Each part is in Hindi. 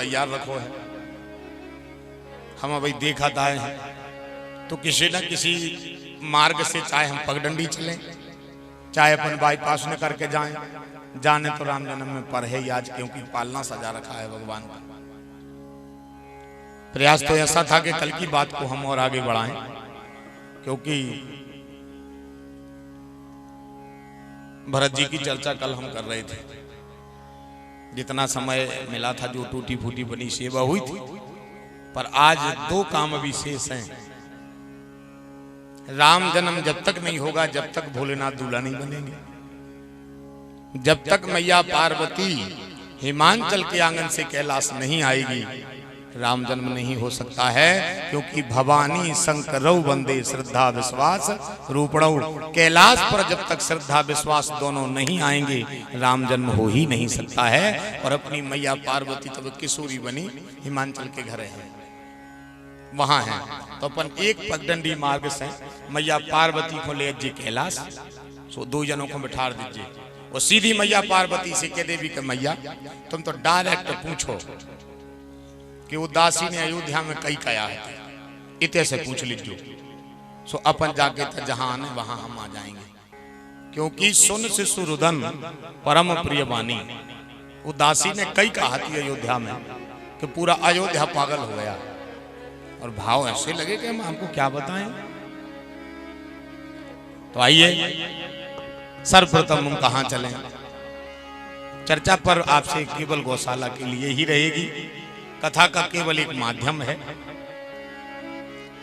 तैयार रखो है। हम अभी देखा दाए हैं तो किसी न किसी मार्ग से चाहे हम पगडंडी चलें, चाहे अपन बाईपास न करके जाएं, जाने तो राम जन्म में पर है ही आज, क्योंकि पालना सजा रखा है भगवान का। प्रयास तो ऐसा था कि कल की बात को हम और आगे बढ़ाएं, क्योंकि भरत जी की चर्चा कल हम कर रहे थे। जितना समय मिला था जो टूटी फूटी बनी सेवा हुई थी, पर आज दो काम अभी शेष हैं। राम जन्म जब तक नहीं होगा जब तक भोलेनाथ दूल्हा नहीं बनेंगे, जब तक मैया पार्वती हिमांचल के आंगन से कैलाश नहीं आएगी राम जन्म नहीं हो सकता है। क्योंकि भवानी शंकरौ वंदे श्रद्धा विश्वास रूपणौ, कैलाश पर जब तक श्रद्धा विश्वास दोनों नहीं आएंगे राम जन्म हो ही नहीं सकता है। और अपनी मैया पार्वती तब किशोरी बनी हिमांचल के घर है, वहां है। तो अपन एक पगडंडी मार्ग से मैया पार्वती को ले जी कैलाश, सो दो जनों को बिठा दीजिए और सीधी मैया पार्वती से कह देवी कि मैया तुम तो डायरेक्ट पूछो कि वो दासी ने अयोध्या में कई कया है, इतने से पूछ लीजिए। सो अपन जाके था जहां आने वहां हम आ जाएंगे, क्योंकि सुन शिशु रुदन परम प्रिय वाणी। वो दासी ने कई कहा थी अयोध्या में कि पूरा अयोध्या पागल हो गया, और भाव ऐसे लगे कि हम आपको क्या बताएं। तो आइए सर्वप्रथम हम कहां चलें। चर्चा पर आपसे केवल गौशाला के लिए ही रहेगी, कथा का केवल एक माध्यम है,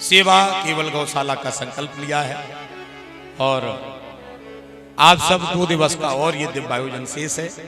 सेवा केवल गौशाला का संकल्प लिया है। और आप सब 2 दिवस का और ये दिव्य आयोजन शेष है।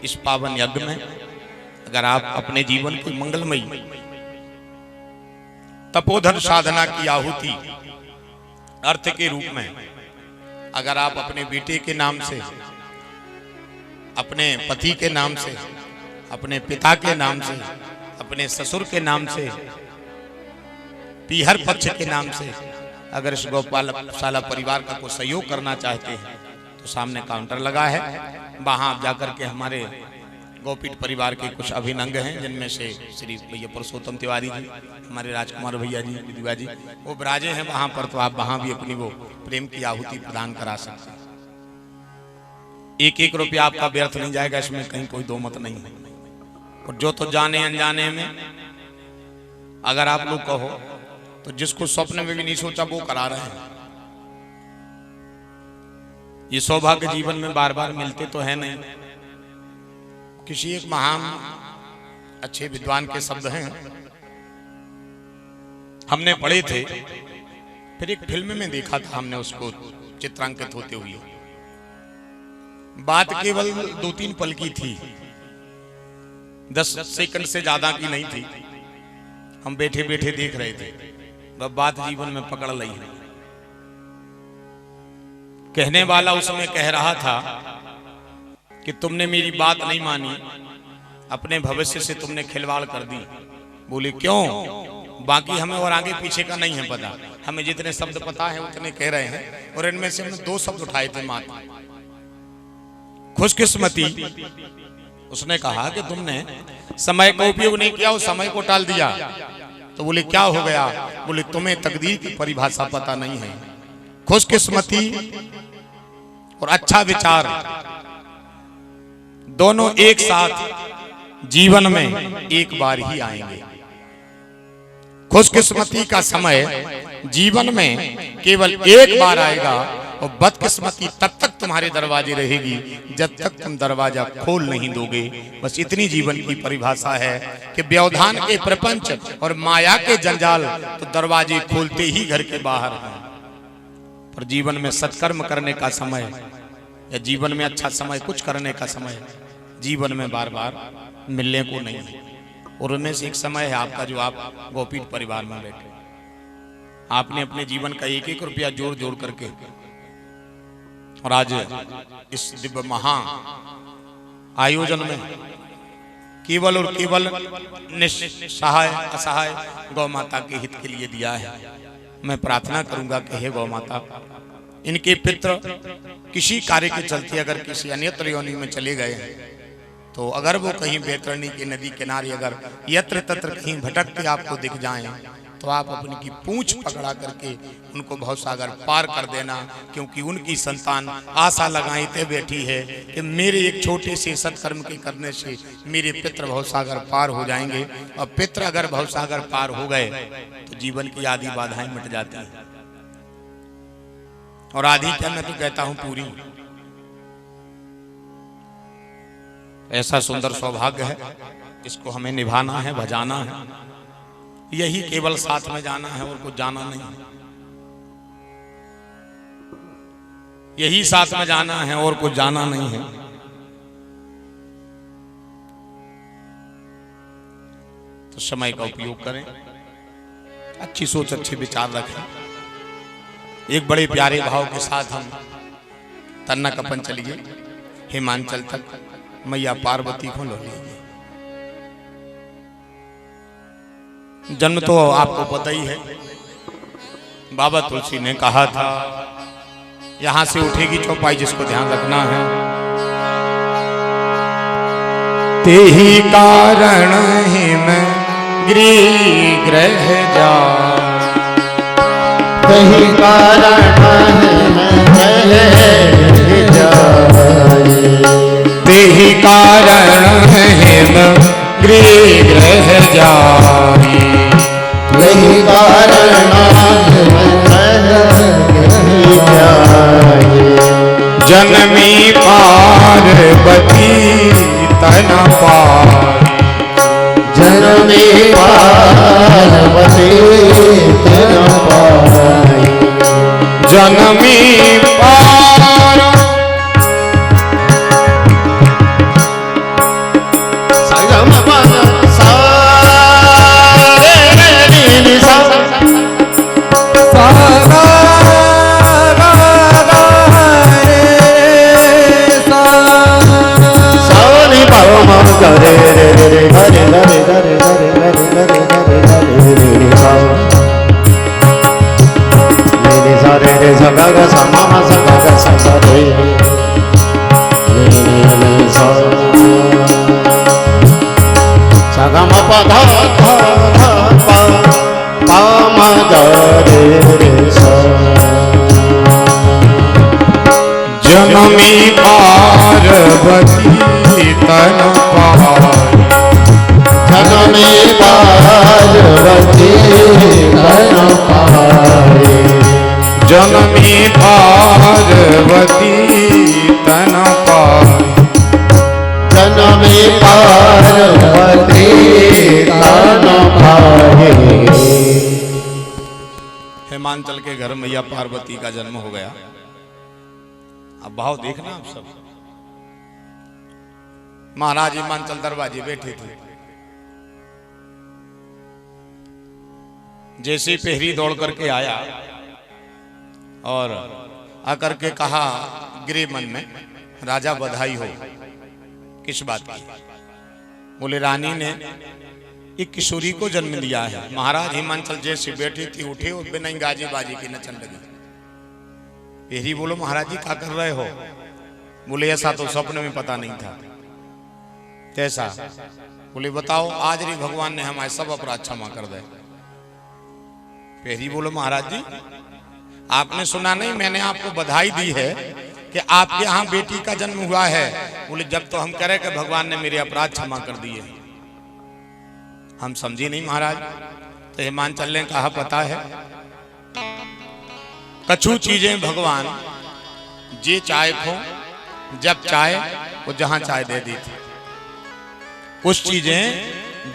इस पावन यज्ञ में अगर आप अपने जीवन की मंगलमयी तपोधन साधना की आहुति अर्थ के रूप में अगर आप अपने बेटे के नाम से, अपने पति के नाम से, अपने पिता के नाम से, अपने ससुर के नाम से, पीहर पक्ष के नाम से अगर इस गौशाला परिवार का कोई सहयोग करना चाहते हैं तो सामने काउंटर लगा है, वहां आप जाकर के हमारे गोपीठ परिवार के कुछ अभिनंग हैं, जिनमें से श्री भैया पुरुषोत्तम तिवारी जी, हमारे राजकुमार भैया जी, विद्या जी, वो विराजे हैं वहां पर। तो आप वहां भी अपनी वो प्रेम की आहुति प्रदान करा सकते हैं। 1-1 रुपया आपका व्यर्थ नहीं जाएगा, इसमें कहीं कोई दो मत नहीं है। और जो तो जाने अनजाने में अगर आप लोग कहो तो जिसको स्वप्न में भी नहीं सोचा वो करा रहे हैं। ये सौभाग्य जीवन में बार बार मिलते तो है नहीं। किसी एक महान अच्छे विद्वान के शब्द हैं, हमने पढ़े थे, फिर एक फिल्म में देखा था हमने उसको चित्रांकित होते हुए। बात केवल 2-3 पल की थी, 10 सेकंड से ज्यादा की नहीं थी। हम बैठे बैठे देख रहे थे, वह बात जीवन में पकड़ ली है। कहने वाला उसमें कह रहा था कि तुमने मेरी बात नहीं मानी, अपने भविष्य से तुमने खिलवाड़ कर दी। बोले क्यों? बाकी हमें और आगे पीछे का नहीं है पता, हमें जितने शब्द पता है उतने कह रहे हैं। और इनमें से हमने 2 शब्द उठाए थे मात्र, खुशकिस्मती। उसने कहा कि तुमने समय का उपयोग नहीं किया और समय को टाल दिया। तो बोले क्या हो गया? बोले तुम्हें तकदीर की परिभाषा पता नहीं है। खुशकिस्मती और अच्छा विचार दोनों एक साथ जीवन में एक बार ही आएंगे। खुशकिस्मती का समय जीवन में केवल एक बार आएगा, और बदकिस्मती तब तक तुम्हारे दरवाजे रहेगी जब तक तुम दरवाजा खोल नहीं दोगे। बस इतनी जीवन की परिभाषा है कि व्यवधान के प्रपंच और माया के जंजाल तो दरवाजे खोलते ही घर के बाहर हैं। पर जीवन में सत्कर्म करने का समय या जीवन में अच्छा समय कुछ करने का समय जीवन में बार बार मिलने को नहीं है। और उनमें से एक समय है आपका, जो आप गोपीठ परिवार में बैठे, आपने अपने जीवन का 1-1 रुपया जोड़ जोड़ करके और आज इस दिव्य महा आयोजन में केवल और केवल निस्सहाय असहाय गौ माता के हित के लिए दिया है। मैं प्रार्थना करूंगा कि हे गौ माता, इनके पितृ किसी कार्य के चलते अगर किसी अन्यत्र योनि में चले गए तो अगर वो कहीं बैतरणी की नदी किनारे अगर यत्र तत्र कहीं भटकते आपको दिख जाएं तो आप अपनी की पूंछ पकड़ा करके उनको भवसागर पार कर देना, क्योंकि उनकी संतान आशा लगाई ते बैठी है कि मेरे एक छोटे से सत्कर्म के करने से मेरे पितृ भवसागर पार हो जाएंगे। और पितृ अगर भवसागर पार हो गए तो जीवन की आधी बाधाएं मिट जाती हैं, और आधी क्या मैं तो कहता हूं पूरी। ऐसा सुंदर सौभाग्य है, इसको हमें निभाना है, बजाना है। यही केवल साथ में जाना है और कुछ जाना नहीं है। यही साथ में जाना है और कुछ जाना नहीं है। तो समय का उपयोग करें, अच्छी सोच अच्छे विचार रखें। एक बड़े प्यारे भाव के साथ हम तन्नक अपन चलिए हिमांचल तक, मैया पार्वती को लो लीजिए। जन्म तो आपको पता ही है, बाबा तुलसी ने कहा था यहां से उठेगी चौपाई, जिसको ध्यान रखना है। तेहि कारण हिम गृह जा, तेहि कारण हिम जाए, तेहि कारण हिम गृह जाई, तेहि कारण जनमी पार्वती तन पाई, जनमी पार्वती तन पाई, जनमी पार सगम पद सा रे नी सा करे रे रे रे हरे हरे हरे हरे हरे हरे हरे हरे रे सा रे सा रे रे सा गा गा सा मा मा सा गा गा सा सा रे रे सा सा गा मा पा धा धा धा पा पा मा गा रे रे सा जनमी पार्वती तन पाई, जनमी पार्वती तन पाई, जनमी पार्वती तन पाई, जनमी पार्वती तन पाई। हिमांचल के घर मैया पार्वती का जन्म हो गया। अब भाव देखना आप सब। महाराज हिमांचल दरवाजे बैठे थे, जैसे पहरी दौड़ करके आया और आकर के कहा गिरे मन में, राजा बधाई हो। किस बात की? बोले रानी ने एक किशोरी को जन्म दिया है। महाराज हिमांचल जैसे बैठी थी उठे और बिना गाजी बाजी की नचन लगी। पहरी बोलो महाराज जी क्या कर रहे हो? बोले ऐसा तो स्वप्न में पता नहीं था। कैसा? बोले बताओ, आज री भगवान ने हमारे सब अपराध क्षमा कर दे। पहरी बोलो महाराज जी आपने सुना नहीं, मैंने आपको बधाई दी है कि आपके यहाँ बेटी का जन्म हुआ है। बोले जब तो हम कह रहे कि भगवान ने मेरे अपराध क्षमा कर दिए। हम समझी नहीं महाराज। तो हिमांचल ने कहा पता है, कछु चीजें भगवान जे चाहे खो जब चाहे वो जहां चाहे दे दी थी। कुछ चीजें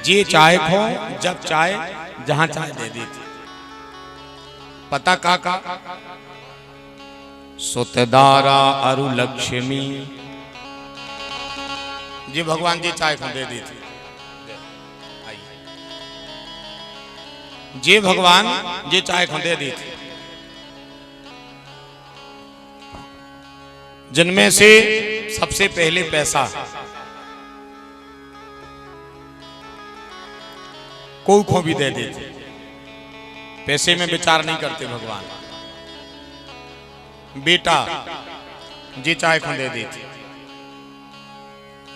जे चाहे खो जब चाहे जहां चाहे दे दी थी। पता का सुतदारा अरु लक्ष्मी जी भगवान जी चाहे खो दे दी थी। जे भगवान जे चाहे खो दे दी थी। जिनमें से सबसे पहले पैसा, कोई को भी दे देते। पैसे में विचार नहीं करते भगवान। बेटा जी चाहे को दे देते।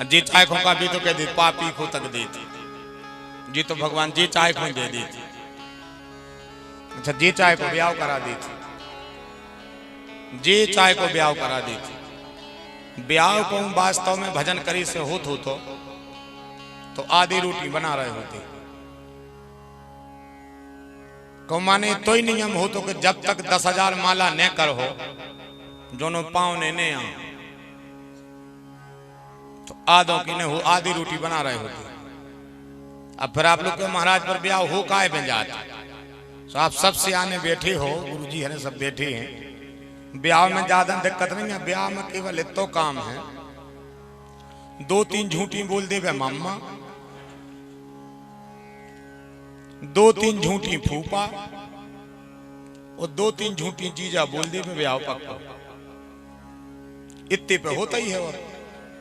जे चाहे खो का भी तो कह दे पापी को तक दे जी तो भगवान जे चाहे को दे दी। अच्छा जे चाहे को ब्याह करा दी थी, जे चाहे को ब्याह करा दी थी। ब्याह को वास्तव में भजन करी से होत हो तो आधी रोटी बना रहे होते को माने तो ही नियम हो तो कि जब तक 10,000 माला न कर हो दोनों पाँव ने आ तो आधों की ने हो आधी रोटी बना रहे होते। अब फिर आप लोग के महाराज पर ब्याह हो काहे बन जाते, तो आप सबसे आने बैठे हो, गुरुजी है सब बैठे हैं। ब्याह में ज्यादा दिक्कत नहीं है, ब्याह में केवल इतो काम है 2-3 झूठी बोल दे मामा, 2-3 झूठी फूफा और 2-3 झूठी जीजा बोल दे ब्याह पक्का। इतने पे होता ही है। और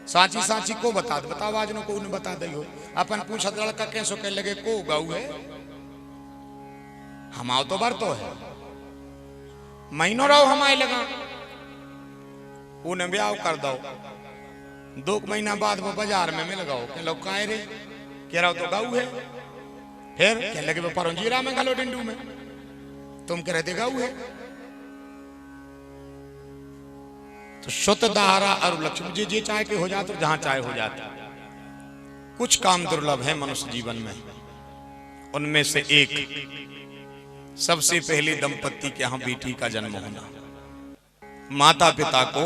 साची साची को बताओ आज को उन्हें बता दे हो। अपन पूछा लड़का कैसो कह लगे को गाऊ है, हमाओ तो बर तो है महीनों रहो हमारे लगा उन्हें ब्याह कर दो। 2 महीना बाद वो बाजार में मिल गओ के लोग कहे रे कह रहा तो गाऊ है, फिर कह लगे वो परंजीरा में गलो डिंडू में, तुम कह रहे थे गाऊ है। तो शुद्ध दारा और लक्ष्मी जी चाहे के हो जाते जहां चाहे हो जाते। कुछ काम दुर्लभ है मनुष्य जीवन में, उनमें से एक सबसे पहले दंपत्ति के यहां बेटी का जन्म होना। माता पिता को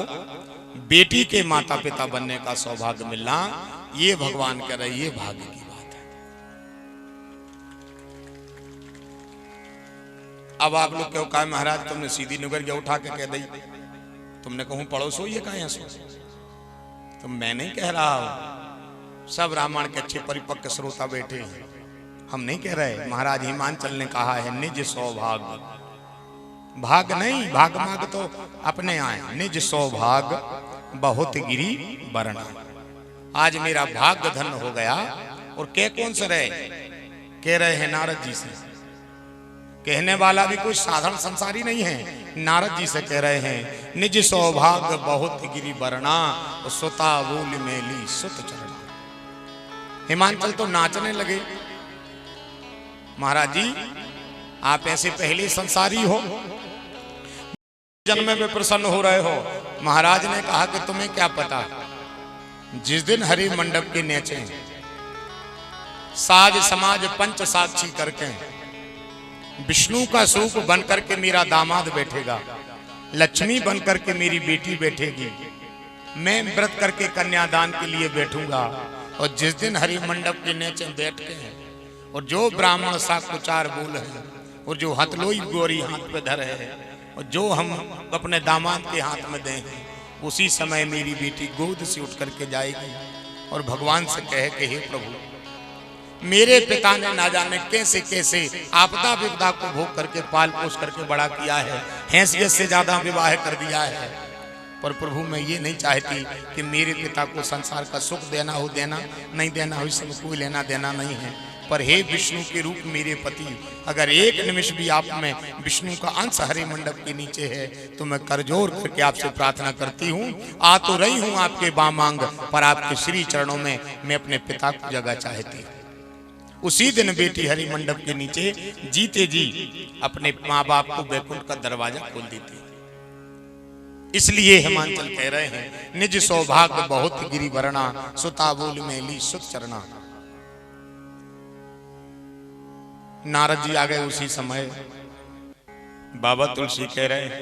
बेटी के माता पिता बनने का सौभाग्य मिलना, ये भगवान कह रहे ये भाग्य की बात है। अब आप लोग क्यों कहा महाराज तुमने सीधी नुगर उठा के कह दी, तुमने कहूं पड़ोसो ये कहा सो, तो मैं नहीं कह रहा हूं, सब रामायण के अच्छे परिपक्व श्रोता बैठे हैं, हम नहीं कह रहे। महाराज हिमांचल ने कहा है निज सौभाग्य, भाग नहीं भाग माग तो अपने आए, निज सौभाग्य बहुत गिरी बरना। आज मेरा भाग्य धन हो गया। और कह कौन से रहे, कह रहे हैं नारद जी से। कहने वाला भी कोई साधारण संसारी नहीं है, नारद जी से कह रहे हैं निज सौभाग्य बहुत गिरी बरना, सुता बोल मेली सुत चरणा। हिमांचल तो नाचने लगे, महाराज जी आप ऐसे पहले संसारी हो, जन्म में प्रसन्न हो रहे हो। महाराज ने कहा कि तुम्हें क्या पता, जिस दिन हरि मंडप के नीचे साज समाज पंच साक्षी करके विष्णु का स्वरूप बनकर के मेरा दामाद बैठेगा, लक्ष्मी बनकर के मेरी बेटी बैठेगी, मैं व्रत करके कन्यादान के लिए बैठूंगा। और जिस दिन हरि मंडप के नीचे बैठ के और जो ब्राह्मण साकुचार बोल है और जो हथलोई गोरी हाथ पे धर है और जो हम अपने दामाद के हाथ में दें, उसी समय मेरी बेटी गोद से उठ करके जाएगी और भगवान से कहे कि हे प्रभु मेरे पिता ने ना जाने कैसे कैसे आपदा विपदा को भोग करके पाल पोस करके बड़ा किया है, हैसियत से ज्यादा विवाह कर दिया है, पर प्रभु मैं ये नहीं चाहती कि मेरे पिता को संसार का सुख देना हो देना नहीं देना हो, इसमें कोई लेना देना नहीं है। पर हे विष्णु के रूप मेरे पति, अगर एक निमिष भी आप में विष्णु का अंश हरे मंडप के नीचे है तो मैं करजोर करके आपसे प्रार्थना करती हूँ, आ तो रही हूँ आपके बामांग, पर आपके श्री चरणों में मैं अपने पिता को जगह चाहती हूँ। उसी दिन बेटी हरि मंडप के नीचे जीते जी अपने माँ बाप को वैकुंठ का दरवाजा खोल देती। इसलिए हिमांचल कह रहे हैं निज सौभाग्य बहुत गिरी वरना, सुता बोल मेली सुत चरना। नारद जी आ गए उसी समय। बाबा तुलसी कह रहे हैं